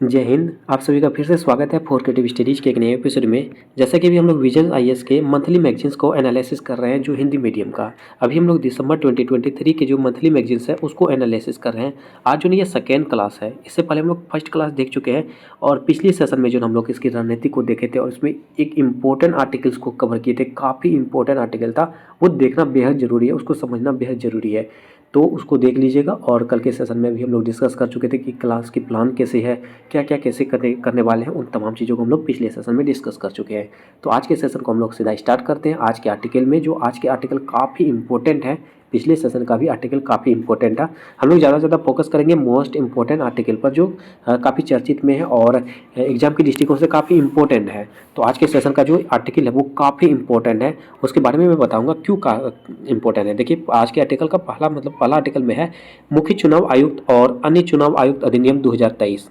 जय हिंद। आप सभी का फिर से स्वागत है फोर क्रिएटिव स्टडीज के एक नए एपिसोड में। जैसा कि अभी हम लोग विजन आईएएस के मंथली मैगजीन्स को एनालिसिस कर रहे हैं जो हिंदी मीडियम का। अभी हम लोग दिसंबर 2023 के जो मंथली मैगजीन्स है उसको एनालिसिस कर रहे हैं। आज जो ये सेकेंड क्लास है, इससे पहले हम लोग फर्स्ट क्लास देख चुके हैं और पिछले सेशन में जो हम लोग इसकी रणनीति को देखे थे और इसमें एक इम्पोर्टेंट आर्टिकल्स को कवर किए थे। काफ़ी इंपॉर्टेंट आर्टिकल था, वो देखना बेहद ज़रूरी है, उसको समझना बेहद ज़रूरी है, तो उसको देख लीजिएगा। और कल के सेशन में भी हम लोग डिस्कस कर चुके थे कि क्लास की प्लान कैसे है, क्या क्या कैसे करने वाले हैं, उन तमाम चीज़ों को हम लोग पिछले सेशन में डिस्कस कर चुके हैं। तो आज के सेशन को हम लोग सीधा स्टार्ट करते हैं आज के आर्टिकल में। जो आज के आर्टिकल काफ़ी इंपॉर्टेंट है, पिछले सेशन का भी आर्टिकल काफ़ी इंपॉर्टेंट था। हम लोग ज़्यादा से ज़्यादा फोकस करेंगे मोस्ट इंपॉर्टेंट आर्टिकल पर जो काफ़ी चर्चित में है और एग्जाम के दृष्टिकोण से काफ़ी इंपॉर्टेंट है। तो आज के सेशन का जो आर्टिकल है वो काफ़ी इंपॉर्टेंट है, उसके बारे में मैं बताऊंगा क्यों का इंपॉर्टेंट है। देखिए, आज के आर्टिकल का पहला आर्टिकल में है मुख्य चुनाव आयुक्त और अन्य चुनाव आयुक्त अधिनियम 2023।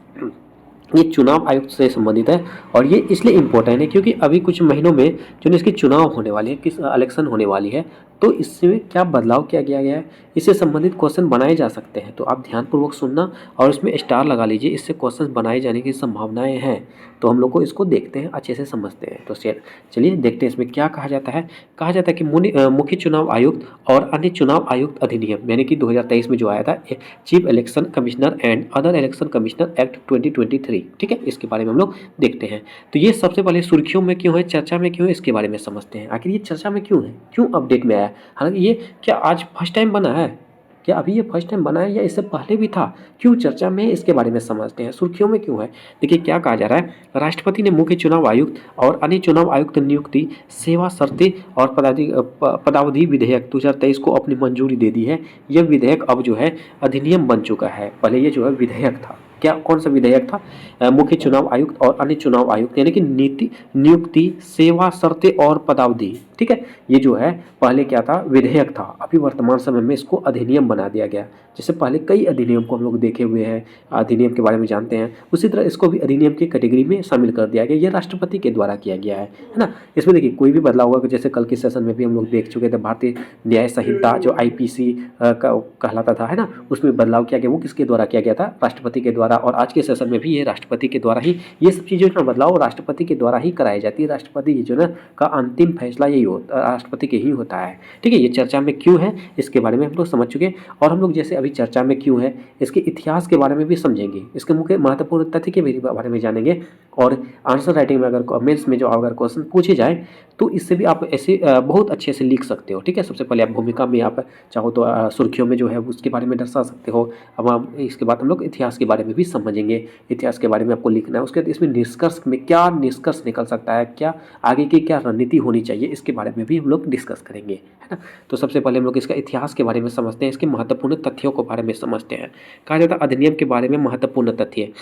ये चुनाव आयुक्त से संबंधित है और ये इसलिए इम्पोर्टेंट है क्योंकि अभी कुछ महीनों में जो इसकी चुनाव होने वाली है, किस इलेक्शन होने वाली है, तो इसमें क्या बदलाव किया गया है, इससे संबंधित क्वेश्चन बनाए जा सकते हैं। तो आप ध्यानपूर्वक सुनना और इसमें स्टार लगा लीजिए, इससे क्वेश्चन बनाए जाने की संभावनाएं हैं। तो हम लोग को इसको देखते हैं, अच्छे से समझते हैं। तो चलिए देखते हैं इसमें क्या कहा जाता है। कहा जाता है कि मुख्य चुनाव आयुक्त और अन्य चुनाव आयुक्त अधिनियम यानी कि 2023 में जो आया था, chief election commissioner and other election commissioner act 2023, ठीक है, इसके बारे में हम लोग देखते हैं। तो ये सबसे पहले सुर्खियों में क्यों है, चर्चा में क्यों है, इसके बारे में समझते हैं। आखिर ये चर्चा में क्यों है, क्यों अपडेट में आया। हालांकि ये क्या आज फर्स्ट टाइम बना है, क्या अभी ये फर्स्ट टाइम बना है या इससे पहले भी था, क्यों चर्चा में है, इसके बारे में समझते हैं। सुर्खियों में क्यों है, देखिए क्या कहा जा रहा है। राष्ट्रपति ने मुख्य चुनाव आयुक्त और अन्य चुनाव आयुक्त नियुक्ति, सेवा शर्तें और पदावधि विधेयक 2023 को अपनी मंजूरी दे दी है। यह विधेयक अब जो है अधिनियम बन चुका है, पहले ये जो है विधेयक था। क्या, कौन सा विधेयक था, मुख्य चुनाव आयुक्त और अन्य चुनाव आयुक्त यानी कि नीति, नियुक्ति, सेवा शर्तें और पदावधि, ठीक है। ये जो है पहले क्या था, विधेयक था, अभी वर्तमान समय में इसको अधिनियम बना दिया गया। जैसे पहले कई अधिनियम को हम लोग देखे हुए हैं, अधिनियम के बारे में जानते हैं, उसी तरह इसको भी अधिनियम की कैटेगरी में शामिल कर दिया गया। ये राष्ट्रपति के द्वारा किया गया है ना। इसमें देखिए कोई भी बदलाव होगा, जैसे कल के सेशन में भी हम लोग देख चुके थे, भारतीय न्याय संहिता जो आईपीसी कहलाता था, है ना, उसमें बदलाव किया गया। वो किसके द्वारा किया गया था, राष्ट्रपति के द्वारा। और आज के सेशन में भी ये राष्ट्रपति के द्वारा ही, ये सब चीज़ों का बदलाव राष्ट्रपति के द्वारा ही कराई जाती है। राष्ट्रपति जो ना का अंतिम फैसला यही होता, राष्ट्रपति के ही होता है, ठीक है। ये चर्चा में क्यों है, इसके बारे में हम लोग समझ चुके हैं। और हम लोग जैसे अभी चर्चा में क्यों है, इसके इतिहास के बारे में भी समझेंगे, इसके मुख्य महत्वपूर्ण तथ्य के बारे में जानेंगे। और आंसर राइटिंग में अगर मेंस में जो अगर क्वेश्चन पूछे जाए तो इससे भी आप ऐसे बहुत अच्छे से लिख सकते हो, ठीक है। सबसे पहले आप भूमिका में आप चाहो तो सुर्खियों में जो है उसके बारे में दर्शा सकते हो। अब हम इसके बाद हम लोग इतिहास के बारे में भी समझेंगे, इतिहास के बारे में आपको लिखना है। उसके बाद इसमें निष्कर्ष में क्या निष्कर्ष निकल सकता है, क्या आगे की क्या रणनीति होनी चाहिए, इसके बारे में भी हम लोग डिस्कस करेंगे, है ना। तो सबसे पहले हम लोग इसका इतिहास के बारे में समझते हैं, इसके महत्वपूर्ण तथ्यों के बारे में समझते हैं। कहा जाता है अधिनियम के बारे में महत्वपूर्ण तथ्य।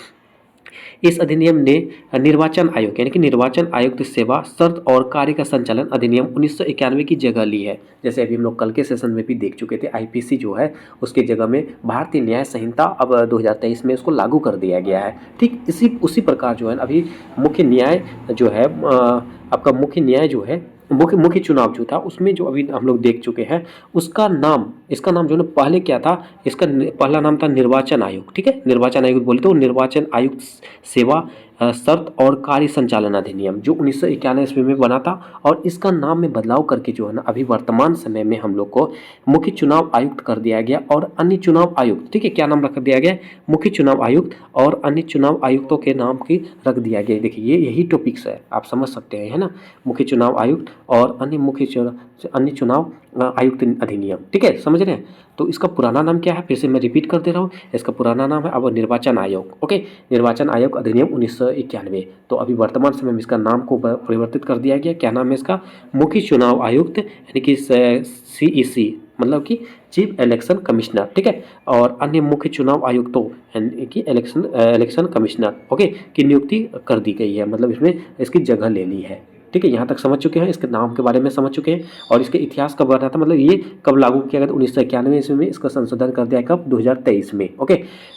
इस अधिनियम ने निर्वाचन आयोग यानी कि निर्वाचन आयुक्त सेवा शर्त और कार्य का संचालन अधिनियम 1991 की जगह ली है। जैसे अभी हम लोग कल के सेशन में भी देख चुके थे, आईपीसी जो है उसके जगह में भारतीय न्याय संहिता अब 2023 में उसको लागू कर दिया गया है। ठीक उसी प्रकार जो है अभी मुख्य न्याय जो है, आपका मुख्य न्याय जो है, मुख्य चुनाव जो था उसमें जो अभी हम लोग देख चुके हैं, उसका नाम, इसका नाम जो ना पहले क्या था, इसका पहला नाम था निर्वाचन आयोग, ठीक है। निर्वाचन आयोग बोलते तो निर्वाचन आयुक्त सेवा शर्त और कार्य संचालन अधिनियम जो 1991 ईस्वी में बना था। और इसका नाम में बदलाव करके जो है ना अभी वर्तमान समय में हम लोग को मुख्य चुनाव आयुक्त कर दिया गया और अन्य चुनाव आयुक्त, ठीक है। क्या नाम रख दिया गया, मुख्य चुनाव आयुक्त और अन्य चुनाव आयुक्तों के नाम की रख दिया गया। देखिए ये यही टॉपिक्स है, आप समझ सकते हैं, है ना। मुख्य चुनाव आयुक्त और अन्य चुनाव आयुक्त अधिनियम, ठीक है, समझ रहे हैं। तो इसका पुराना नाम क्या है, फिर से मैं रिपीट कर दे रहा हूँ, इसका पुराना नाम है अब निर्वाचन आयोग, ओके, निर्वाचन आयोग अधिनियम 1991। तो अभी वर्तमान समय में इसका नाम को परिवर्तित कर दिया गया। क्या नाम है इसका, मुख्य चुनाव आयुक्त यानी कि CEC, मतलब कि चीफ इलेक्शन कमिश्नर, ठीक है। और अन्य मुख्य चुनाव आयुक्तों यानी कि इलेक्शन कमिश्नर, ओके, की नियुक्ति कर दी गई है, मतलब इसमें इसकी जगह ले ली है, ठीक है। यहाँ तक समझ चुके हैं, इसके नाम के बारे में समझ चुके हैं। और इसके इतिहास कब बना था, मतलब ये कब लागू किया गया था, 1991 ईस्वी में। इसका संशोधन कर दिया कब, 2023 में, ओके।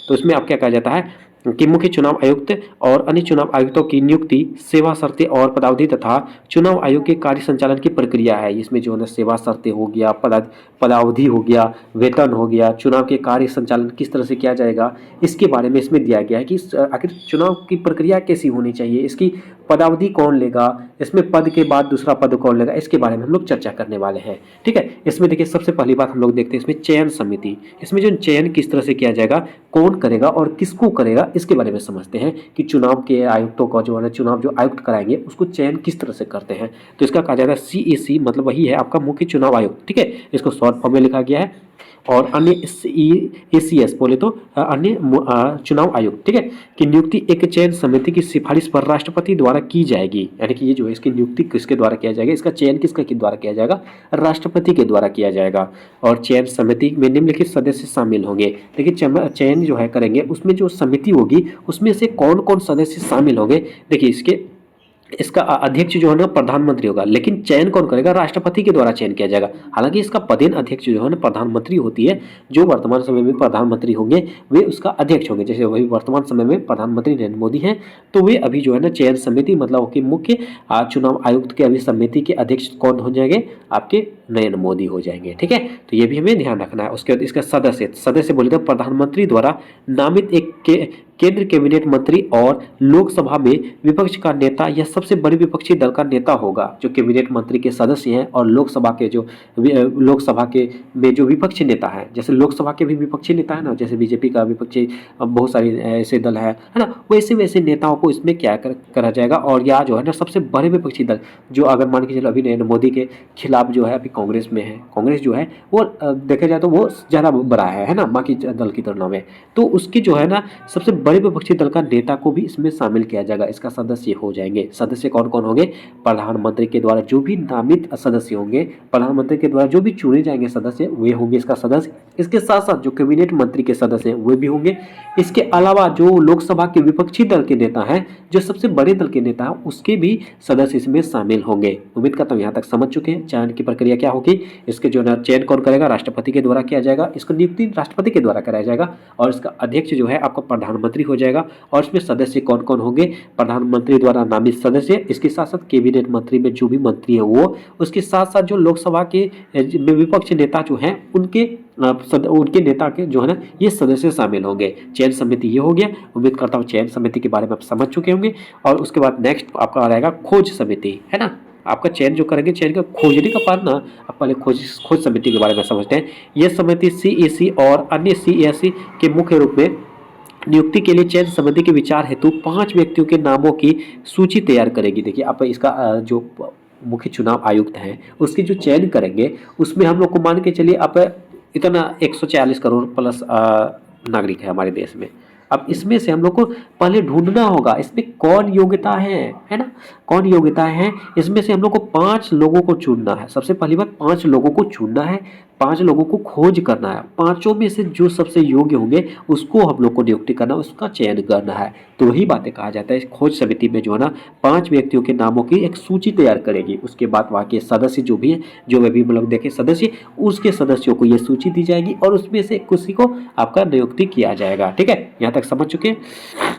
तो इसमें आप क्या कहा जाता है, कि मुख्य चुनाव आयुक्त और अन्य चुनाव आयुक्तों की नियुक्ति, सेवा शर्तें और पदावधि तथा चुनाव आयोग के कार्य संचालन की प्रक्रिया है। इसमें जो है ना सेवा शर्तें हो गया, पदावधि हो गया, वेतन हो गया, चुनाव के कार्य संचालन किस तरह से किया जाएगा, इसके बारे में इसमें दिया गया है कि आखिर चुनाव की प्रक्रिया कैसी होनी चाहिए, इसकी पदावधि कौन लेगा, इसमें पद के बाद दूसरा पद कौन लेगा, इसके बारे में हम लोग चर्चा करने वाले हैं। ठीक है, इसमें देखिए सबसे पहली बात हम लोग देखते हैं इसमें चयन समिति। इसमें जो चयन किस तरह से किया जाएगा, कौन करेगा और किसको करेगा, इसके बारे में समझते हैं कि चुनाव के आयुक्तों का जो है ना, चुनाव जो आयुक्त कराएंगे उसको चयन किस तरह से करते हैं। तो इसका कहा जाता है CAC, मतलब वही है आपका मुख्य चुनाव आयुक्त। ठीक है, इसको शॉर्ट फॉर्म में लिखा गया है। और अन्य ACS बोले तो अन्य चुनाव आयुक्त, ठीक है, की नियुक्ति एक चयन समिति की सिफारिश पर राष्ट्रपति द्वारा की जाएगी। यानी कि ये जो है इसकी नियुक्ति किसके द्वारा किया जाएगा, इसका चयन किसके द्वारा किया जाएगा, राष्ट्रपति के द्वारा किया जाएगा। और चयन समिति में निम्नलिखित सदस्य शामिल होंगे। देखिए चयन जो है करेंगे उसमें जो समिति होगी उसमें से कौन कौन सदस्य शामिल होंगे। देखिए इसका अध्यक्ष जो है ना प्रधानमंत्री होगा, लेकिन चयन कौन करेगा, राष्ट्रपति के द्वारा चयन किया जाएगा। हालांकि इसका पदेन अध्यक्ष जो है ना प्रधानमंत्री होती है, जो वर्तमान समय में प्रधानमंत्री होंगे वे उसका अध्यक्ष होंगे। जैसे वही वर्तमान समय में प्रधानमंत्री नरेंद्र मोदी हैं, तो वे अभी जो है ना चयन समिति मतलब कि मुख्य चुनाव आयुक्त के अभी समिति के अध्यक्ष कौन हो जाएंगे, आपके नरेंद्र मोदी हो जाएंगे। ठीक है, तो ये भी हमें ध्यान रखना है। उसके बाद इसका सदस्य बोले तो प्रधानमंत्री द्वारा नामित एक केंद्र कैबिनेट मंत्री और लोकसभा में विपक्ष का नेता या सबसे बड़े विपक्षी दल का नेता होगा। जो कैबिनेट मंत्री के सदस्य हैं और लोकसभा के में जो विपक्षी नेता है, जैसे लोकसभा के भी विपक्षी नेता है ना, जैसे बीजेपी का विपक्षी बहुत सारे ऐसे दल है ना, वैसे वैसे नेताओं को इसमें क्या करा जाएगा। और या जो है ना सबसे बड़े विपक्षी दल जो अगर मान के चलो अभी नरेंद्र मोदी के खिलाफ जो है अभी कांग्रेस में है, कांग्रेस जो है वो देखा जाए तो वो ज़्यादा बड़ा है ना बाकी दल की तुलना में, तो उसकी जो है ना सबसे बड़े विपक्षी दल का नेता को भी इसमें शामिल किया जाएगा। इसका सदस्य हो जाएंगे। सदस्य कौन कौन होंगे, प्रधानमंत्री के द्वारा जो भी नामित सदस्य होंगे, प्रधानमंत्री के द्वारा जो भी चुने जाएंगे सदस्य वे होंगे इसका सदस्य। इसके साथ साथ जो कैबिनेट मंत्री के सदस्य हैं वे भी होंगे। इसके अलावा जो लोकसभा के विपक्षी दल के नेता हैं, जो सबसे बड़े दल के नेता हैं, उसके भी सदस्य इसमें शामिल होंगे। उम्मीद करता हूँ यहाँ तक समझ चुके हैं। चयन की प्रक्रिया क्या होगी, इसके जो है चयन कौन करेगा, राष्ट्रपति के द्वारा किया जाएगा। इसको नियुक्ति राष्ट्रपति के द्वारा कराया जाएगा और इसका अध्यक्ष जो है आपका प्रधानमंत्री हो जाएगा। और इसमें सदस्य कौन कौन होंगे, प्रधानमंत्री द्वारा नामित सदस्य, इसके साथ साथ कैबिनेट मंत्री में जो भी मंत्री है वो, उसके साथ साथ जो लोकसभा के विपक्ष नेता जो हैं उनके नेता के जो है ना ये सदस्य शामिल होंगे। चयन समिति ये हो गया। उम्मीद करता हूँ चयन समिति के बारे में आप समझ चुके होंगे। और उसके बाद नेक्स्ट आपका आ रहेगा खोज समिति, है ना। आपका चयन जो करेंगे, चयन का खोजने का पार्ट ना आप पहले खोज समिति के बारे में समझते हैं। यह समिति CAC और अन्य CAC के मुख्य रूप में नियुक्ति के लिए चयन समिति के विचार हेतु 5 व्यक्तियों के नामों की सूची तैयार करेगी। देखिए आप इसका जो मुख्य चुनाव आयुक्त हैं उसकी जो चयन करेंगे उसमें हम लोग को मान के चलिए आप इतना 140 करोड़ प्लस नागरिक है हमारे देश में। अब इसमें से हम लोग को पहले ढूंढना होगा इसमें कौन योग्यता है ना, कौन योग्यता है। इसमें से हम लोग को 5 लोगों को चुनना है। सबसे पहली बात 5 लोगों को चुनना है, 5 लोगों को खोज करना है। 5 में से जो सबसे योग्य होंगे उसको हम लोग को नियुक्ति करना, उसका चयन करना है। तो वही बातें कहा जाता है। खोज समिति में जो है ना 5 व्यक्तियों के नामों की एक सूची तैयार करेगी। उसके बाद वहाँ के सदस्य जो भी हैं, जो भी मतलब देखे सदस्य, उसके सदस्यों को ये सूची दी जाएगी और उसमें से किसी को आपका नियुक्ति किया जाएगा। ठीक है, यहाँ तक समझ चुके हैं।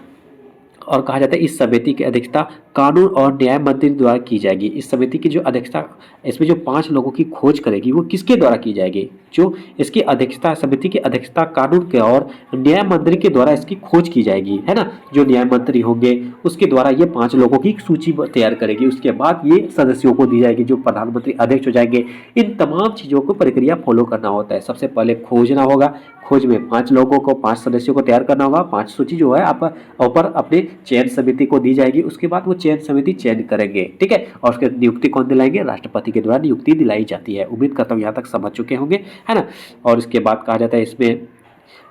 और कहा जाता है इस समिति की अध्यक्षता कानून और न्याय मंत्री द्वारा की जाएगी। इस समिति की जो अध्यक्षता, इसमें जो 5 लोगों की खोज करेगी वो किसके द्वारा की जाएगी, जो इसकी अध्यक्षता, समिति की अध्यक्षता कानून के और न्याय मंत्री के द्वारा इसकी खोज की जाएगी, है ना। जो न्याय मंत्री होंगे उसके द्वारा ये 5 लोगों की सूची तैयार करेगी। उसके बाद ये सदस्यों को दी जाएगी जो प्रधानमंत्री अध्यक्ष हो जाएंगे। इन तमाम चीज़ों को प्रक्रिया फॉलो करना होता है। सबसे पहले खोजना होगा, खोज में 5 लोगों को, 5 सदस्यों को तैयार करना होगा। 5 सूची जो है आप ऊपर अपने चयन समिति को दी जाएगी। उसके बाद वो चयन समिति चयन करेंगे, ठीक है। और उसके नियुक्ति कौन दिलाएंगे, राष्ट्रपति के द्वारा नियुक्ति दिलाई जाती है। उम्मीद करता हूँ यहाँ तक समझ चुके होंगे, है ना। और इसके बाद कहा जाता है इसमें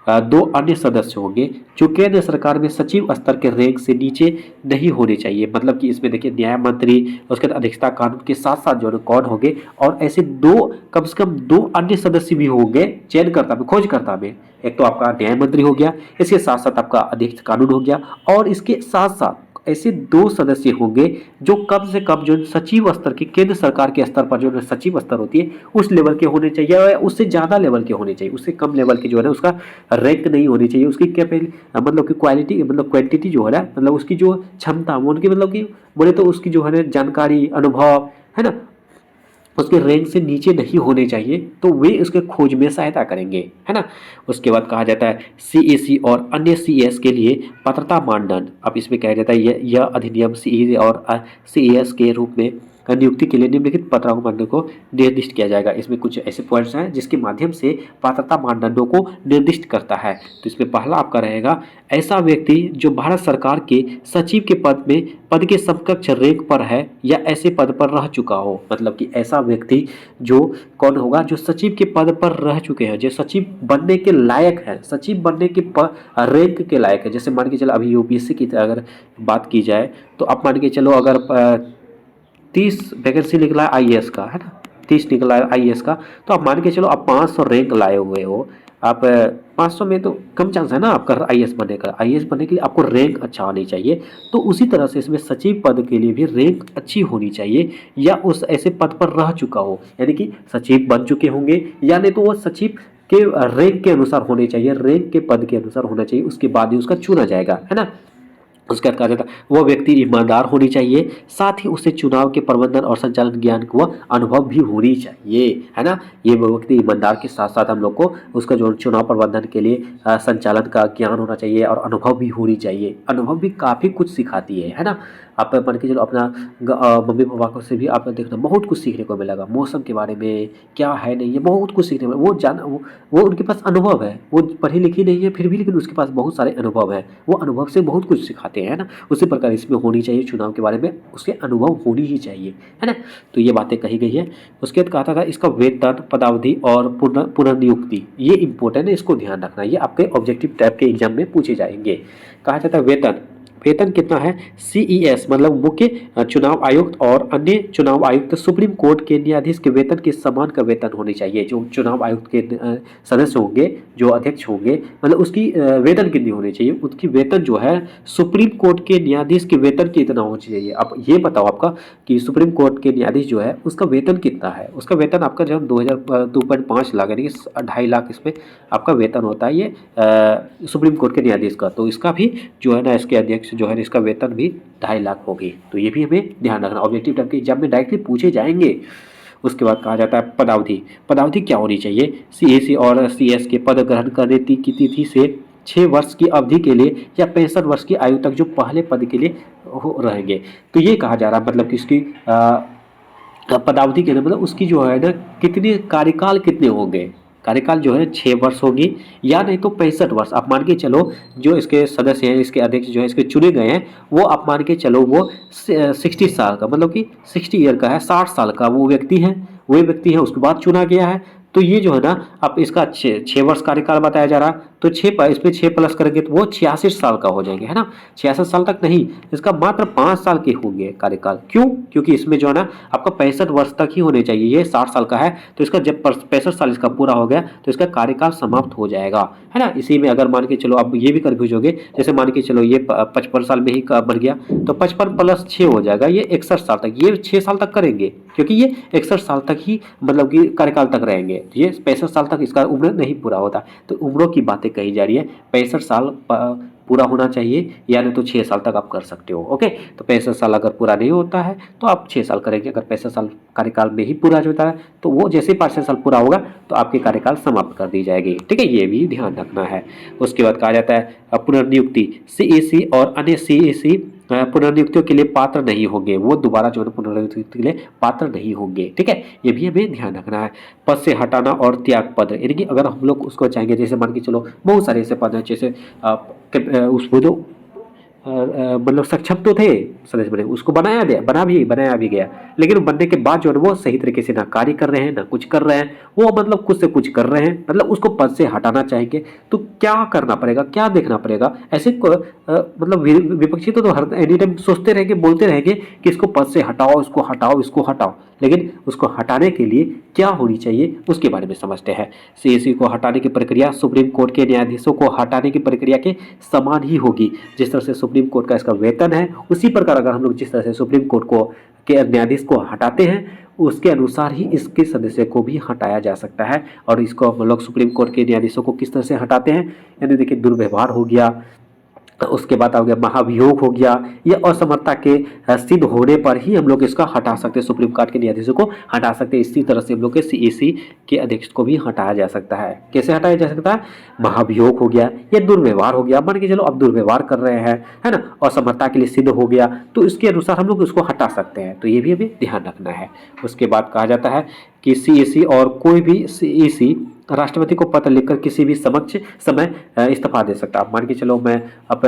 2 अन्य सदस्य होंगे जो केंद्र सरकार में सचिव स्तर के रैंक से नीचे नहीं होने चाहिए। मतलब कि इसमें देखिए न्याय मंत्री, उसके बाद अध्यक्षता कानून के साथ साथ जो कौन होंगे, और ऐसे 2 कम से कम 2 अन्य सदस्य भी होंगे चयनकर्ता में, खोजकर्ता में। एक तो आपका न्याय मंत्री हो गया, इसके साथ साथ आपका अध्यक्ष कानून हो गया, और इसके साथ साथ ऐसे 2 सदस्य होंगे जो कम से कम जो सचिव स्तर के, केंद्र सरकार के स्तर पर जो सचिव स्तर होती है उस लेवल के होने चाहिए, या उससे ज़्यादा लेवल के होने चाहिए। उससे कम लेवल के जो है ना उसका रैंक नहीं होनी चाहिए। उसकी मतलब कि क्वालिटी, मतलब क्वांटिटी जो है ना, मतलब उसकी जो क्षमता, वो उनकी मतलब कि बोले तो उसकी जो है ना जानकारी, अनुभव है ना, उसके रैंक से नीचे नहीं होने चाहिए, तो वे उसके खोज में सहायता करेंगे, है ना। उसके बाद कहा जाता है सीएसी और अन्य सीएस के लिए पात्रता मानदंड। अब इसमें कहा जाता है यह अधिनियम सीए और सीएस के रूप में नियुक्ति के लिए निम्नलिखित पात्रता मानदंडों को निर्दिष्ट किया जाएगा। इसमें कुछ ऐसे पॉइंट्स हैं जिसके माध्यम से पात्रता मानदंडों को निर्दिष्ट करता है। तो इसमें पहला आपका रहेगा, ऐसा व्यक्ति जो भारत सरकार के सचिव के पद के समकक्ष रैंक पर है या ऐसे पद पर रह चुका हो। मतलब कि ऐसा व्यक्ति जो कौन होगा, जो सचिव के पद पर रह चुके हैं, जो सचिव बनने के लायक है, सचिव बनने के रैंक के लायक है। जैसे मान के चलो अभी यूपीएससी की अगर बात की जाए तो आप मान के चलो अगर 30 वैकेंसी निकला है आईएएस का, है ना, 30 निकला है आईएएस का, तो आप मान के चलो आप 500 रैंक लाए हुए हो। आप 500 में तो कम चांस है ना आपका आईएएस बनने का। आईएएस बनने के लिए आपको रैंक अच्छा होनी चाहिए। तो उसी तरह से इसमें सचिव पद के लिए भी रैंक अच्छी होनी चाहिए, या उस ऐसे पद पर रह चुका हो, यानी कि सचिव बन चुके होंगे, या नहीं तो वो सचिव के रैंक के अनुसार होने चाहिए, रैंक के पद के अनुसार होना चाहिए, उसके बाद ही उसका चुना जाएगा, है ना। उसके बाद कहा जाता है वह व्यक्ति ईमानदार होनी चाहिए, साथ ही उसे चुनाव के प्रबंधन और संचालन ज्ञान को अनुभव भी होनी चाहिए, है ना। ये व्यक्ति ईमानदार के साथ साथ हम लोग को उसका जो चुनाव प्रबंधन के लिए संचालन का ज्ञान होना चाहिए और अनुभव भी होनी चाहिए। अनुभव भी काफ़ी कुछ सिखाती है ना। आप मान के चलो अपना मम्मी पापा को से भी आप देखना बहुत कुछ सीखने को मिलेगा, मौसम के बारे में क्या है नहीं है, बहुत कुछ सीखने में वो उनके पास अनुभव है। वो पढ़ी लिखी नहीं है फिर भी, लेकिन उसके पास बहुत सारे अनुभव है, वो अनुभव से बहुत कुछ सिखाते हैं ना। उसी प्रकार इसमें होनी चाहिए, चुनाव के बारे में उसके अनुभव होनी ही चाहिए, है ना। तो ये बातें कही गई है। उसके बाद कहा था इसका वेतन, पदावधि और पुनर्नियुक्ति, ये इंपॉर्टेंट है, इसको ध्यान रखना, ये आपके ऑब्जेक्टिव टाइप के एग्जाम में पूछे जाएंगे। कहा जाता है वेतन, वेतन कितना है, सीईएस मतलब मुख्य चुनाव आयुक्त और अन्य चुनाव आयुक्त सुप्रीम कोर्ट के न्यायाधीश के वेतन के समान का वेतन होनी चाहिए। जो चुनाव आयुक्त के सदस्य होंगे, जो अध्यक्ष होंगे, मतलब उसकी वेतन कितनी होनी चाहिए, उसकी वेतन जो है सुप्रीम कोर्ट के न्यायाधीश के वेतन कितना होना चाहिए। अब ये बताओ आपका कि सुप्रीम कोर्ट के न्यायाधीश जो है उसका वेतन कितना है। उसका वेतन आपका जो 2.5 लाख यानी कि 2.5 लाख इसमें आपका वेतन होता है, ये सुप्रीम कोर्ट के न्यायाधीश का। तो इसका भी जो है ना, इसके अध्यक्ष जो है इसका वेतन भी 2.5 लाख होगी। तो ये भी हमें ध्यान रखना, ऑब्जेक्टिव टाइप के एग्जाम में डायरेक्टली पूछे जाएंगे। उसके बाद कहा जाता है पदावधि, पदावधि क्या होनी चाहिए, सीएसी और सीएस के पद ग्रहण करने की तिथि से 6 वर्ष की अवधि के लिए या 65 वर्ष की आयु तक जो पहले पद के लिए रहेंगे। तो ये कहा जा रहा है मतलब कि इसकी पदावधि के मतलब उसकी जो है ना कितने कार्यकाल कितने होंगे, कार्यकाल जो है 6 वर्ष होगी या नहीं तो 65 वर्ष। आप मान के चलो जो इसके सदस्य हैं, इसके अध्यक्ष जो है इसके चुने गए हैं, वो आप मान के चलो वो 60 साल का मतलब कि 60 ईयर का है, 60 साल का वो व्यक्ति है, वही व्यक्ति है, उसके बाद चुना गया है। तो ये जो है ना आप इसका 6 वर्ष कार्यकाल बताया जा रहा, तो 6 इसमें 6 प्लस करेंगे तो वो 66 साल का हो जाएंगे, है ना। 66 साल तक नहीं, इसका मात्र 5 साल के होंगे कार्यकाल। क्यों? क्योंकि इसमें जो है ना आपका 65 वर्ष तक ही होने चाहिए, ये 60 साल का है, तो इसका जब 65 साल इसका पूरा हो गया तो इसका कार्यकाल समाप्त हो जाएगा, है ना। इसी में अगर मान के चलो आप ये भी कन्फ्यूज होगे, जैसे मान के चलो ये 55 साल में ही बन गया तो 55 प्लस 6 हो जाएगा, ये 61 साल तक, ये 6 साल तक करेंगे क्योंकि ये 61 साल तक ही मतलब कि कार्यकाल तक रहेंगे। ये 65 साल तक इसका उम्र नहीं पूरा होता। तो उम्रों की बातें कही जा रही है, 65 साल पूरा होना चाहिए, यानी तो 6 साल तक आप कर सकते हो। ओके, तो 65 साल अगर पूरा नहीं होता है तो आप 6 साल करेंगे। अगर 65 साल कार्यकाल में ही पूरा होता है तो वो जैसे 65 साल पूरा होगा तो आपकी कार्यकाल समाप्त कर दी जाएगी, ठीक है, ये भी ध्यान रखना है। उसके बाद कहा जाता है पुनर्नियुक्ति, सीएसी और अन्य सीएसी पुनर्नियुक्तियों के लिए पात्र नहीं होंगे, वो दोबारा जो है पुनर्नियुक्ति के लिए पात्र नहीं होंगे, ठीक है, ये भी हमें ध्यान रखना है। पद से हटाना और त्याग पद, यानी कि अगर हम लोग उसको चाहेंगे, जैसे मान के चलो बहुत सारे ऐसे पद हैं, जैसे उसमें तो मतलब सक्षम तो थे, सदस्य बने, उसको बनाया भी गया, लेकिन बनने के बाद जो है वो सही तरीके से ना कार्य कर रहे हैं ना कुछ कर रहे हैं, वो मतलब कुछ से कुछ कर रहे हैं, मतलब उसको पद से हटाना चाहेंगे। तो क्या करना पड़ेगा, क्या देखना पड़ेगा? ऐसे मतलब विपक्षी तो हर एनी टाइम सोचते रहेंगे, बोलते रहेंगे कि इसको पद से हटाओ, इसको हटाओ, इसको हटाओ, लेकिन उसको हटाने के लिए क्या होनी चाहिए उसके बारे में समझते हैं। सीएसी को हटाने की प्रक्रिया सुप्रीम कोर्ट के न्यायाधीशों को हटाने की प्रक्रिया के समान ही होगी। जिस तरह से सुप्रीम कोर्ट का इसका वेतन है, उसी प्रकार अगर हम लोग जिस तरह से सुप्रीम कोर्ट को के न्यायाधीश को हटाते हैं, उसके अनुसार ही इसके सदस्य को भी हटाया जा सकता है। और इसको हम लोग सुप्रीम कोर्ट के न्यायाधीशों को किस तरह से हटाते हैं, यानी देखिए दुर्व्यवहार हो गया, उसके बाद आ गया महाभियोग हो गया, ये असमर्थता के सिद्ध होने पर ही हम लोग इसका हटा सकते हैं, सुप्रीम कोर्ट के न्यायाधीशों को हटा सकते हैं। इसी तरह से हम लोग के सीएसी के अध्यक्ष को भी हटाया जा सकता है। कैसे हटाया जा सकता है? महाभियोग हो गया, ये दुर्व्यवहार हो गया, मान के चलो अब दुर्व्यवहार कर रहे हैं, है ना, असमर्थता के लिए सिद्ध हो गया, तो इसके अनुसार हम लोग उसको हटा सकते हैं। तो ये भी हमें ध्यान रखना है। उसके बाद कहा जाता है कि सीएसी और कोई भी सीएसी राष्ट्रपति को पत्र लिखकर किसी भी समय इस्तीफा दे सकता है। अब मान के चलो मैं अब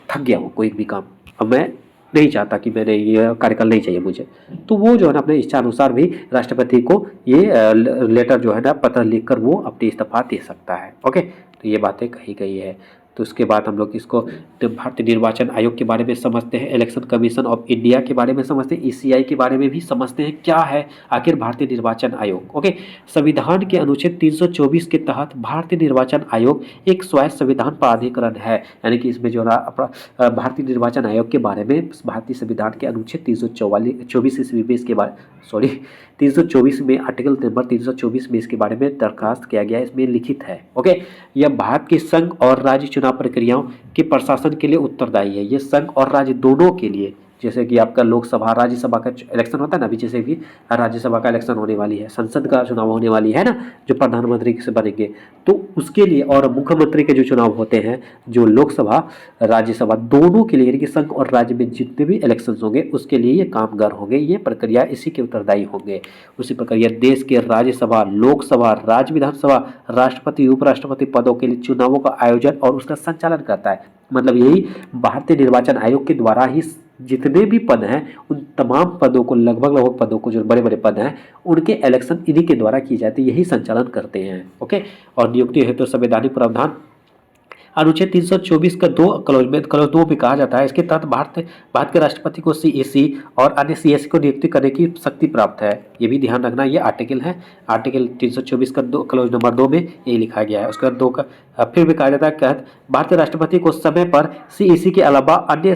थक गया हूँ कोई भी काम, अब मैं नहीं चाहता कि मैंने ये कार्यकाल नहीं चाहिए मुझे, तो वो जो है ना अपने इच्छा अनुसार भी राष्ट्रपति को ये लेटर जो है ना पत्र लिखकर वो अपनी इस्तीफा दे सकता है। ओके, तो ये बातें कही गई है। तो उसके बाद हम लोग इसको भारतीय निर्वाचन आयोग के बारे में समझते हैं, इलेक्शन कमीशन ऑफ इंडिया के बारे में समझते हैं, ईसीआई के बारे में भी समझते हैं क्या है आखिर भारतीय निर्वाचन आयोग। ओके, संविधान के अनुच्छेद 324 के तहत भारतीय निर्वाचन आयोग एक स्वायत्त संविधान प्राधिकरण है, यानी कि इसमें जो है भारतीय निर्वाचन आयोग के बारे में भारतीय संविधान के अनुच्छेद 324 ईस्वी में इसके बारे 324 में आर्टिकल नंबर 324 में इसके बारे में दरखास्त किया गया है, इसमें लिखित है। ओके, यह भारत के संघ और राज्य चुनाव प्रक्रियाओं के प्रशासन के लिए उत्तरदायी है। ये संघ और राज्य दोनों के लिए, जैसे कि आपका लोकसभा राज्यसभा का इलेक्शन होता है ना, अभी जैसे भी राज्यसभा का इलेक्शन होने वाली है, संसद का चुनाव होने वाली है ना, जो प्रधानमंत्री से बनेंगे, तो उसके लिए, और मुख्यमंत्री के जो चुनाव होते हैं, जो लोकसभा राज्यसभा दोनों के लिए, यानी कि संघ और राज्य में जितने भी इलेक्शन होंगे उसके लिए ये कामगार होंगे, ये प्रक्रिया इसी के उत्तरदायी होंगे। उसी प्रकार यह देश के राज्यसभा, लोकसभा, राज्य विधानसभा, राष्ट्रपति, उपराष्ट्रपति पदों के लिए चुनावों का आयोजन और उसका संचालन करता है। मतलब यही भारतीय निर्वाचन आयोग के द्वारा ही जितने भी पद हैं उन तमाम पदों को, लगभग पदों को, जो बड़े बड़े पद हैं उनके इलेक्शन इन्हीं के द्वारा की जाती है, यही संचालन करते हैं। ओके, और नियुक्ति हेतु संवैधानिक प्रावधान अनुच्छेद 324 का क्लॉज 2 में कहा जाता है, इसके तहत भारत के राष्ट्रपति को सीएसी और अन्य सीएसी को नियुक्ति करने की शक्ति प्राप्त है। ये भी ध्यान रखना, ये आर्टिकल है, आर्टिकल 324 का क्लॉज नंबर 2 में ये लिखा गया है। उसके बाद 2 का फिर भी कहा जाता है, भारतीय राष्ट्रपति को समय पर सीएसी के अलावा अन्य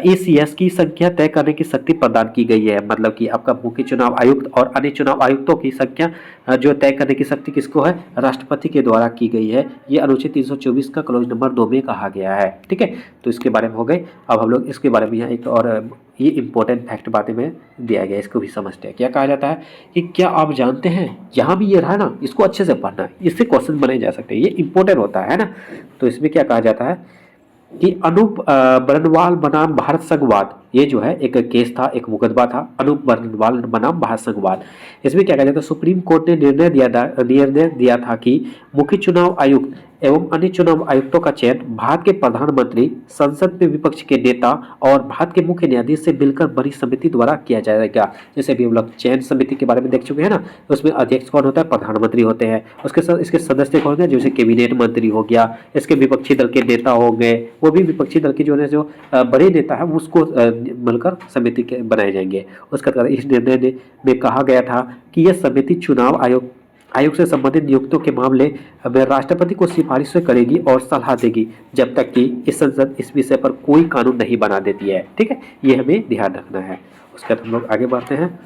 ईसीएस की संख्या तय करने की शक्ति प्रदान की गई है। मतलब कि आपका मुख्य चुनाव आयुक्त और अन्य चुनाव आयुक्तों की संख्या जो तय करने की शक्ति किसको है? राष्ट्रपति के द्वारा की गई है। ये अनुच्छेद 324 का क्लॉज नंबर 2 में कहा गया है। ठीक है, तो इसके बारे में हो गए। अब हम लोग इसके बारे में यहाँ एक और ये इंपॉर्टेंट फैक्ट बातें में दिया गया, इसको भी समझते हैं। क्या कहा जाता है कि क्या आप जानते हैं, यहाँ भी ये रहा ना, इसको अच्छे से पढ़ना, इससे क्वेश्चन बनाए जा सकते हैं, ये इंपॉर्टेंट होता है ना। तो इसमें क्या कहा जाता है कि अनूप बर्नवाल बनाम भारत संघवाद, ये जो है एक केस था, एक मुकदमा था, अनूप बर्नवाल बनाम भारत संघवाद। इसमें क्या कहा जाता है, सुप्रीम कोर्ट ने निर्णय दिया था कि मुख्य चुनाव आयुक्त एवं अन्य चुनाव आयुक्तों का चयन भारत के प्रधानमंत्री, संसद में विपक्ष के नेता और भारत के मुख्य न्यायाधीश से मिलकर बनी समिति द्वारा किया जाएगा। जैसे भी हम लोग चयन समिति के बारे में देख चुके हैं ना, उसमें अध्यक्ष कौन होता है? प्रधानमंत्री होते हैं। उसके साथ इसके सदस्य कौन होते हैं? जैसे कैबिनेट मंत्री हो गया, इसके विपक्षी दल के नेता हो गए, वो भी विपक्षी दल के जो है जो बड़े नेता है उसको मिलकर समिति के बनाए जाएंगे। उसके बाद इस निर्णय में कहा गया था कि यह समिति चुनाव आयोग से संबंधित नियुक्तियों के मामले में राष्ट्रपति को सिफारिशें करेगी और सलाह देगी, जब तक कि इस संसद इस विषय पर कोई कानून नहीं बना देती है। ठीक है, ये हमें ध्यान रखना है। उसके बाद हम लोग आगे बढ़ते हैं।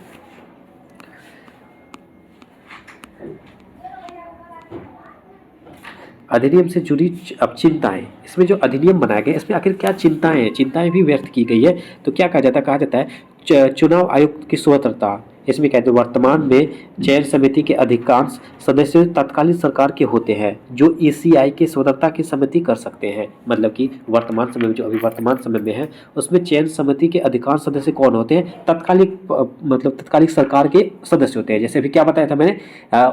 अधिनियम से जुड़ी अब चिंताएं, इसमें जो अधिनियम बनाया गया इसमें आखिर क्या चिंताएं हैं, चिंताएं भी व्यक्त की गई है। तो क्या कहा जाता है चुनाव आयुक्त की स्वतंत्रता। इसमें कहते हैं वर्तमान में चयन समिति के अधिकांश सदस्य तत्कालीन सरकार के होते हैं, जो ईसीआई के स्वतंत्रता की समिति कर सकते हैं। मतलब कि वर्तमान समय में, जो अभी वर्तमान समय में है, उसमें चयन समिति के अधिकांश सदस्य कौन होते हैं? तत्कालिक सरकार के सदस्य होते हैं। जैसे अभी क्या बताया था मैंने,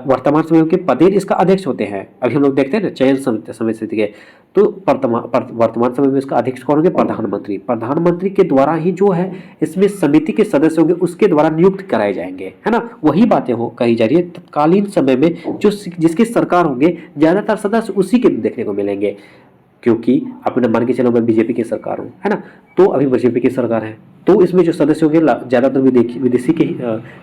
वर्तमान समय के पदेन इसका अध्यक्ष होते हैं। अभी हम लोग देखते हैं ना चयन समिति के, तो वर्तमान समय में इसका अध्यक्ष कौन होंगे? प्रधानमंत्री। प्रधानमंत्री के द्वारा ही जो है इसमें समिति के सदस्य होंगे उसके द्वारा नियुक्त कराए जाएंगे, है ना। वही बातें हो कही जा रही है। तत्कालीन समय में जो जिसकी सरकार होंगे ज्यादातर सदस्य उसी के देखने को मिलेंगे, क्योंकि अपने मान के चलो मैं बीजेपी की सरकार हूँ, है ना, तो अभी बीजेपी की सरकार है, तो इसमें जो सदस्य होंगे ज्यादातर विदेशी के ही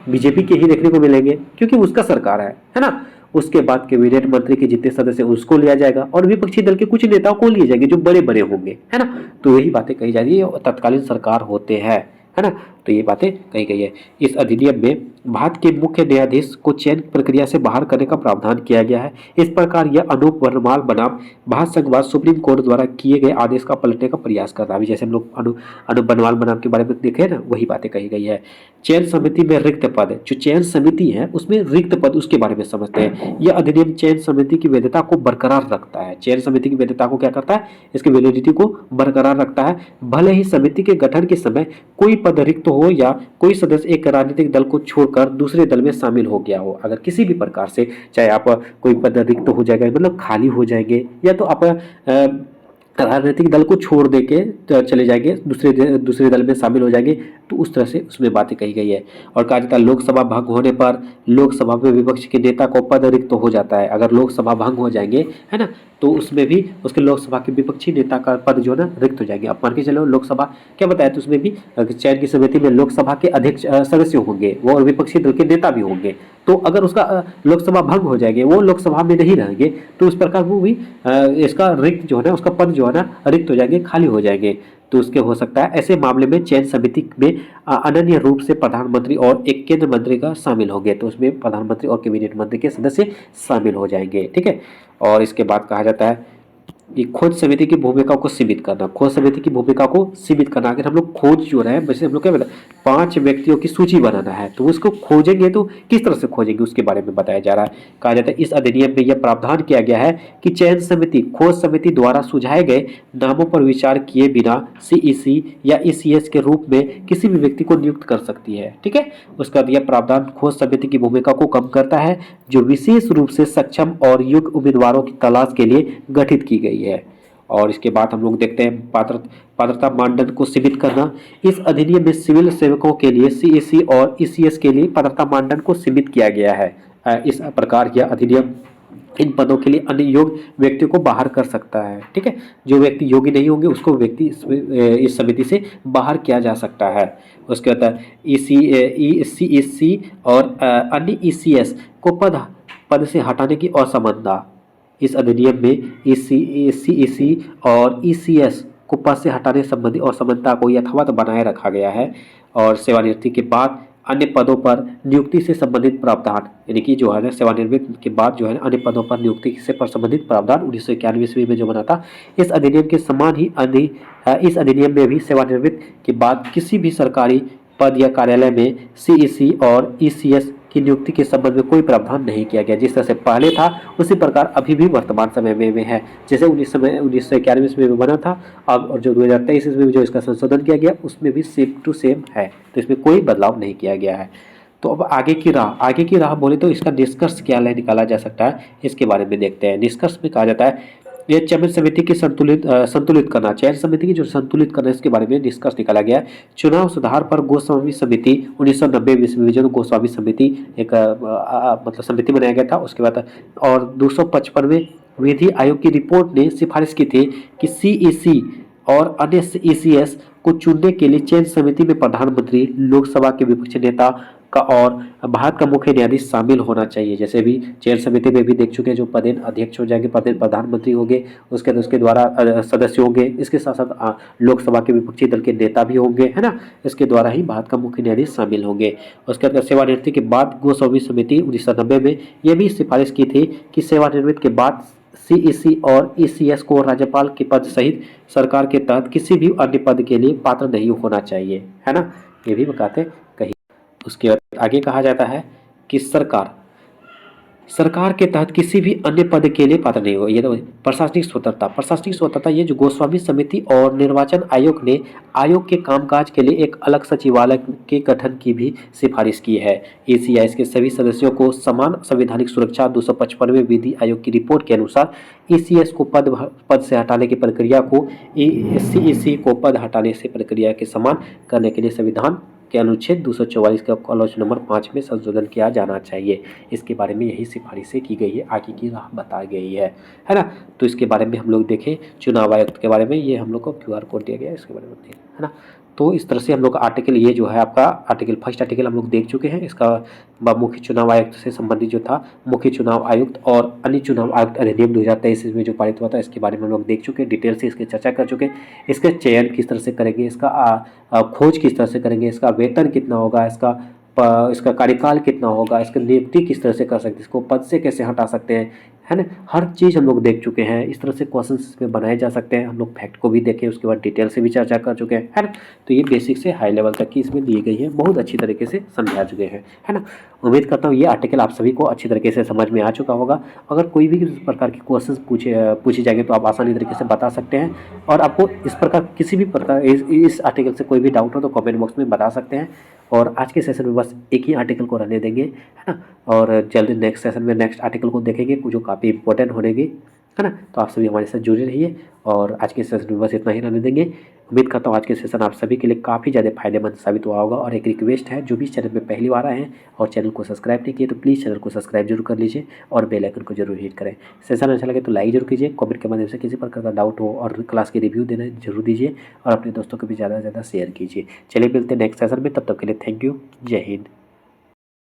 बीजेपी के ही देखने को मिलेंगे, क्योंकि उसका सरकार है ना। उसके बाद कैबिनेट मंत्री के जितने सदस्य उसको लिया जाएगा और विपक्षी दल के कुछ नेताओं को लिए जाएंगे जो बड़े बड़े होंगे, है ना। तो यही बातें कही जा रही है, तत्कालीन सरकार होते हैं, है ना। तो ये बातें कही गई है। इस अधिनियम में भारत के मुख्य न्यायाधीश को चयन प्रक्रिया से बाहर करने का प्रावधान किया गया है। इस प्रकार यह अनूप वर्णमाल बनाम भारत संघवाद सुप्रीम कोर्ट द्वारा किए गए आदेश का पलटने का प्रयास कर रहा है। जैसे हम लोग अनूप वर्णमाल बनाम के बारे में देखे ना, वही बातें कही गई है। चयन समिति में रिक्त पद, जो चयन समिति है उसमें रिक्त पद, उसके बारे में समझते हैं। यह अधिनियम चयन समिति की वैधता को बरकरार रखता है। चयन समिति की वैधता को क्या करता है? इसकी वैलिडिटी को बरकरार रखता है। भले ही समिति के गठन के समय कोई पद रिक्त हो या कोई सदस्य एक राजनीतिक दल को छोड़कर दूसरे दल में शामिल हो गया हो, अगर किसी भी प्रकार से चाहे आप कोई पद रिक्त हो जाएगा, मतलब खाली हो जाएंगे, या तो आप राजनीतिक दल को छोड़ दे के चले जाएंगे, दूसरे दल में शामिल हो जाएंगे, तो उस तरह से उसमें बातें कही गई है। और कहा जाता है लोकसभा भंग होने पर लोकसभा में विपक्ष के नेता को पद रिक्त हो जाता है। अगर लोकसभा भंग हो जाएंगे, है ना, तो उसमें भी उसके लोकसभा के विपक्षी नेता का पद जो है ना रिक्त हो जाएंगे। अब मान के चलो लोकसभा क्या बताया, तो उसमें भी चयन की समिति में लोकसभा के अध्यक्ष सदस्य होंगे, वो और विपक्षी दल के नेता भी होंगे। तो अगर उसका लोकसभा भंग हो जाएंगे, वो लोकसभा में नहीं रहेंगे, तो उस प्रकार वो भी इसका रिक्त जो है ना, उसका पद जो है ना रिक्त हो जाएंगे, खाली हो जाएंगे। तो उसके हो सकता है ऐसे मामले में चयन समिति में अनन्य रूप से प्रधानमंत्री और एक केंद्र मंत्री का शामिल होंगे, तो उसमें प्रधानमंत्री और कैबिनेट मंत्री के सदस्य शामिल हो जाएंगे, ठीक है। और इसके बाद कहा जाता है कि खोज समिति की भूमिका को सीमित करना। खोज समिति की भूमिका को सीमित करना, अगर हम लोग खोज जो है, वैसे हम लोग क्या बोला 5 व्यक्तियों की सूची बनाना है, तो उसको खोजेंगे तो किस तरह से खोजेंगे उसके बारे में बताया जा रहा है। कहा जाता है इस अधिनियम में यह प्रावधान किया गया है कि चयन समिति खोज समिति द्वारा सुझाए गए नामों पर विचार किए बिना सीईसी या ईसीएस के रूप में किसी भी व्यक्ति को नियुक्त कर सकती है, ठीक है। उसका यह प्रावधान खोज समिति की भूमिका को कम करता है, जो विशेष रूप से सक्षम और योग्य उम्मीदवारों की तलाश के लिए गठित की गई है। और इसके बाद हम लोग देखते हैं पात्रता मानदंड को सीमित करना। इस अधिनियम में सिविल सेवकों के लिए सीईसी और ईसीएस के लिए पात्रता मानदंड को सीमित किया गया है। इस प्रकार यह अधिनियम इन पदों के लिए अन्य योग्य व्यक्तियों को बाहर कर सकता है, ठीक है। जो व्यक्ति योग्य नहीं होंगे उसको व्यक्ति इस समिति से बाहर किया जा सकता है। उसके बाद सीईसी और अन्य ईसीएस को पद से हटाने की असमानता। इस अधिनियम में सीईसी और ईसीएस को पद से हटाने संबंधी असमानता को यथावत बनाए रखा गया है। और सेवानिवृत्ति के बाद अन्य पदों पर नियुक्ति से संबंधित प्रावधान, यानी कि जो है ना सेवानिवृत्ति के बाद जो है अन्य पदों पर नियुक्ति से संबंधित प्रावधान 1991 ईस्वी में जो बना था। इस अधिनियम के समान ही इस अधिनियम में भी सेवानिवृत्ति के बाद किसी भी सरकारी पद या कार्यालय में सीईसी और ईसीएस की नियुक्ति के संबंध में कोई प्रावधान नहीं किया गया। जिस तरह से पहले था उसी प्रकार अभी भी वर्तमान समय में है। जैसे 1991 ईस्वी में बना था, अब और जो 2023 ईस्वी में जो इसका संशोधन किया गया उसमें भी सेम टू सेम है, तो इसमें कोई बदलाव नहीं किया गया है। तो अब आगे की राह बोले तो इसका निष्कर्ष क्या निकाला जा सकता है, इसके बारे में देखते हैं। निष्कर्ष में कहा जाता है यह चयन समिति की संतुलित करना, चयन समिति की जो संतुलित करना, इसके बारे में निष्कर्ष निकाला गया। चुनाव सुधार पर गोस्वामी समिति 1990 ईस्वी में जो गोस्वामी समिति एक मतलब समिति बनाया गया था। उसके बाद और 255वें विधि आयोग की रिपोर्ट ने सिफारिश की थी कि सीईसी और अन्य ईसीएस को चुनने के लिए चयन समिति में प्रधानमंत्री, लोकसभा के विपक्षी नेता का और भारत का मुख्य न्यायाधीश शामिल होना चाहिए। जैसे भी चयन समिति में भी देख चुके हैं, जो पदेन अध्यक्ष हो जाएंगे, पदेन प्रधानमंत्री होंगे, उसके द्वारा सदस्य होंगे, इसके साथ साथ लोकसभा के विपक्षी दल के नेता भी होंगे, है ना। इसके द्वारा ही भारत का मुख्य न्यायाधीश शामिल होंगे। उसके बाद सेवानिवृत्ति के बाद गोस्वामी समिति 1990 में यह भी सिफारिश की थी कि सेवानिवृत्ति के बाद सीईसी और ईसीएस को राज्यपाल के पद सहित सरकार के तहत किसी भी अन्य पद के लिए पात्र नहीं होना चाहिए, है ना। ये भी बातें कही। उसके बाद आगे कहा जाता है कि सरकार सरकार के तहत किसी भी अन्य पद के लिए पात्र नहीं हो। ये तो प्रशासनिक स्वतंत्रता ये जो गोस्वामी समिति और निर्वाचन आयोग ने आयोग के कामकाज के लिए एक अलग सचिवालय के गठन की भी सिफारिश की है। ईसीआईएस के सभी सदस्यों को समान संवैधानिक सुरक्षा 255वें विधि आयोग की रिपोर्ट के अनुसार ईसीएस को पद से हटाने की प्रक्रिया को ईसी को पद हटाने से प्रक्रिया के समान करने के लिए संविधान के अनुच्छेद 244 का क्लॉज नंबर 5 में संशोधन किया जाना चाहिए। इसके बारे में यही सिफारिशें की गई है, आगे की राह बताई गई है ना। तो इसके बारे में हम लोग देखें, चुनाव आयुक्त के बारे में ये हम लोग को क्यूआर कोड दिया गया है, इसके बारे में देखें, है ना। तो इस तरह से हम लोग आर्टिकल ये जो है आपका फर्स्ट आर्टिकल हम लोग देख चुके हैं। इसका मुख्य चुनाव आयुक्त से संबंधित जो था, मुख्य चुनाव आयुक्त और अन्य चुनाव आयुक्त अधिनियम 2023 में जो पारित हुआ था, इसके बारे में हम लोग देख चुके हैं, डिटेल से इसकी चर्चा कर चुके हैं। इसका चयन किस तरह से करेंगे, इसका खोज किस तरह से करेंगे, इसका वेतन कितना होगा, इसका कार्यकाल कितना होगा, इसकी नियुक्ति किस तरह से कर सकते हैं, इसको पद से कैसे हटा सकते हैं, है ना। हर चीज़ हम लोग देख चुके हैं। इस तरह से क्वेश्चन इसमें बनाए जा सकते हैं। हम लोग फैक्ट को भी देखें, उसके बाद डिटेल से भी चर्चा कर चुके हैं, है ना। तो ये बेसिक से हाई लेवल तक की इसमें दी गई है, बहुत अच्छी तरीके से समझा चुके हैं, है ना। उम्मीद करता हूँ ये आर्टिकल आप सभी को अच्छी तरीके से समझ में आ चुका होगा। अगर कोई भी प्रकार के क्वेश्चन पूछे जाएंगे तो आप आसानी तरीके से बता सकते हैं। और आपको इस प्रकार किसी भी प्रकार इस आर्टिकल से कोई भी डाउट हो तो कमेंट बॉक्स में बता सकते हैं। और आज के सेशन में बस एक ही आर्टिकल को रहने देंगे, है ना। और जल्दी नेक्स्ट सेशन में नेक्स्ट आर्टिकल को देखेंगे जो काफ़ी इंपॉर्टेंट होनेगी, है ना। तो आप सभी हमारे साथ जुड़े रहिए और आज के सेशन में बस इतना ही रहने देंगे। उम्मीद करता हूँ आज के सेशन आप सभी के लिए काफ़ी ज़्यादा फायदेमंद साबित हुआ होगा। और एक रिक्वेस्ट है, जो भी चैनल में पहली बार आए हैं और चैनल को सब्सक्राइब नहीं किए तो प्लीज़ चैनल को सब्सक्राइब जरूर कर लीजिए और बेल आइकन को जरूर हिट करें। सेशन अच्छा लगे तो लाइक जरूर कीजिए, कमेंट के माध्यम से किसी प्रकार का डाउट हो और क्लास की रिव्यू देना जरूर दीजिए और अपने दोस्तों को भी ज़्यादा से ज़्यादा शेयर कीजिए। चलिए मिलते हैं नेक्स्ट सेशन में, तब तक के लिए थैंक यू, जय हिंद।